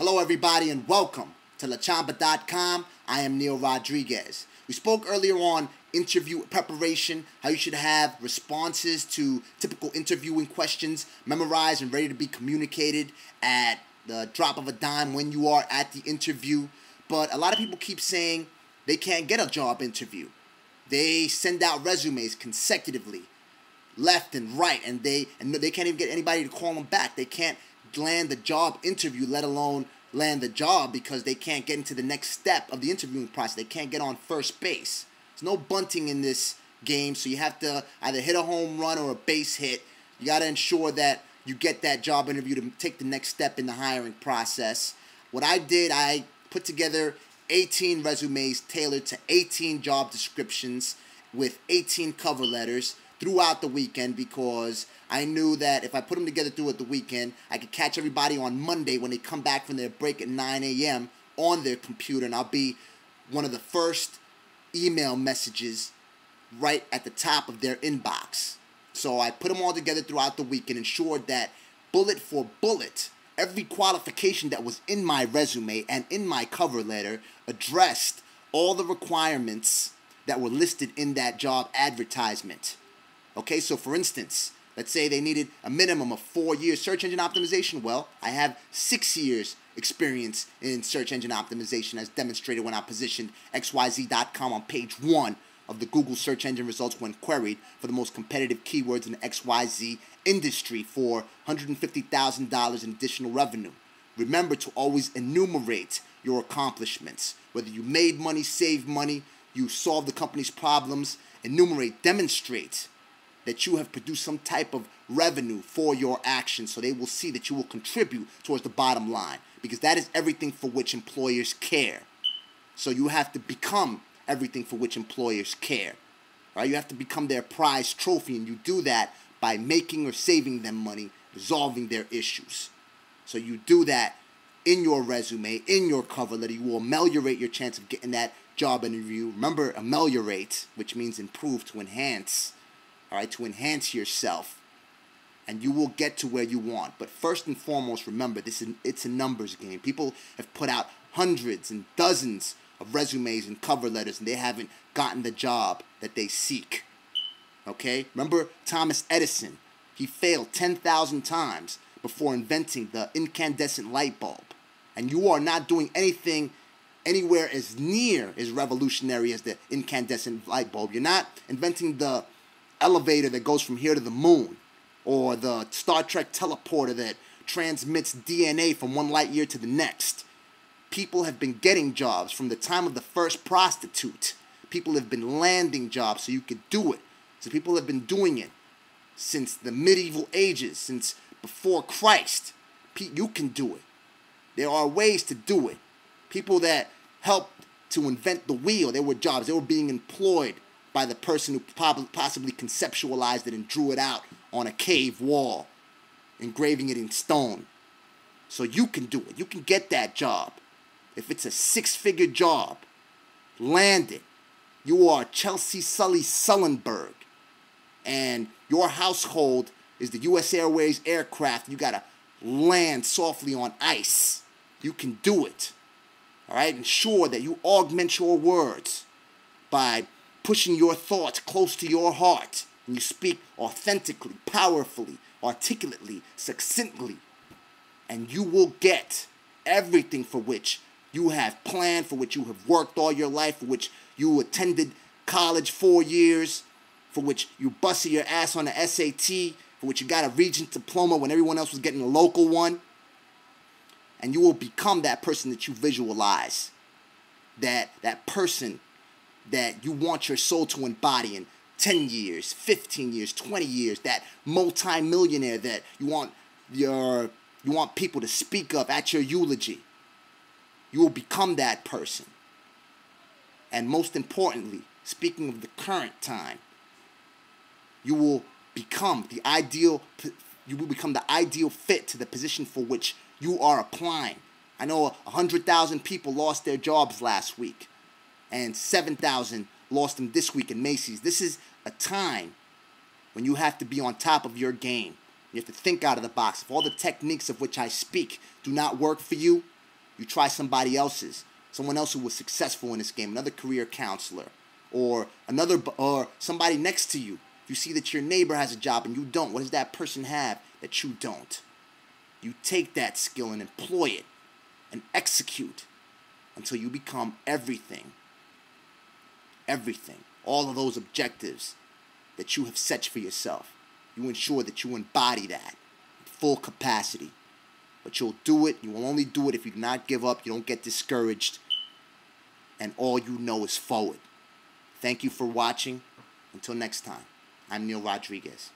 Hello everybody and welcome to LaChamba.com. I am Neil Rodriguez. We spoke earlier on interview preparation, how you should have responses to typical interviewing questions memorized and ready to be communicated at the drop of a dime when you are at the interview. But a lot of people keep saying they can't get a job interview. They send out resumes consecutively, left and right, and they can't even get anybody to call them back. They can't land the job interview, let alone land the job, because they can't get into the next step of the interviewing process. They can't get on first base. There's no bunting in this game, so you have to either hit a home run or a base hit. You got to ensure that you get that job interview to take the next step in the hiring process. What I did, I put together 18 resumes tailored to 18 job descriptions with 18 cover letters throughout the weekend, because I knew that if I put them together throughout the weekend, I could catch everybody on Monday when they come back from their break at 9 a.m. on their computer, and I'll be one of the first email messages right at the top of their inbox. So I put them all together throughout the week and ensured that bullet for bullet, every qualification that was in my resume and in my cover letter addressed all the requirements that were listed in that job advertisement. Okay, so for instance, let's say they needed a minimum of 4 years search engine optimization. Well, I have 6 years experience in search engine optimization, as demonstrated when I positioned XYZ.com on page 1 of the Google search engine results when queried for the most competitive keywords in the XYZ industry for $150,000 in additional revenue. Remember to always enumerate your accomplishments. Whether you made money, saved money, you solved the company's problems, enumerate, demonstrate that you have produced some type of revenue for your actions, so they will see that you will contribute towards the bottom line, because that is everything for which employers care. So you have to become everything for which employers care. Right? You have to become their prize trophy, and you do that by making or saving them money, resolving their issues. So you do that in your resume, in your cover letter. You will ameliorate your chance of getting that job interview. Remember, ameliorate, which means improve, to enhance. All right, to enhance yourself, and you will get to where you want. But first and foremost, remember, it's a numbers game. People have put out hundreds and dozens of resumes and cover letters, and they haven't gotten the job that they seek. Okay? Remember Thomas Edison? He failed 10,000 times before inventing the incandescent light bulb. And you are not doing anything anywhere as near as revolutionary as the incandescent light bulb. You're not inventing the elevator that goes from here to the moon, or the Star Trek teleporter that transmits DNA from one light year to the next. People have been getting jobs from the time of the first prostitute. People have been landing jobs so you could do it. So people have been doing it since the medieval ages, since before Christ. You can do it. There are ways to do it. People that helped to invent the wheel, there were jobs. They were being employed by the person who possibly conceptualized it and drew it out on a cave wall, engraving it in stone. So you can do it. You can get that job. If it's a 6-figure job, land it. You are Chelsea Sully Sullenberg, and your household is the U.S. Airways aircraft. You got to land softly on ice. You can do it. All right? Ensure that you augment your words by pushing your thoughts close to your heart, and you speak authentically, powerfully, articulately, succinctly, and you will get everything for which you have planned, for which you have worked all your life, for which you attended college 4 years, for which you busted your ass on the SAT, for which you got a Regent diploma when everyone else was getting a local one. And you will become that person that you visualize, that person that you want your soul to embody in 10 years, 15 years, 20 years, that multi-millionaire that you want people to speak of at your eulogy. You will become that person. And most importantly, speaking of the current time, you will become the ideal fit to the position for which you are applying. I know 100,000 people lost their jobs last week, and 7,000 lost them this week in Macy's. This is a time when you have to be on top of your game. You have to think out of the box. If all the techniques of which I speak do not work for you, You try somebody else's, someone else who was successful in this game, another career counselor, or somebody next to you. If you see that your neighbor has a job and you don't, what does that person have that you don't? You take that skill and employ it and execute until you become everything. Everything. All of those objectives that you have set for yourself. You ensure that you embody that in full capacity. But you'll do it. You will only do it if you do not give up. You don't get discouraged. And all you know is forward. Thank you for watching. Until next time, I'm Neil Rodriguez.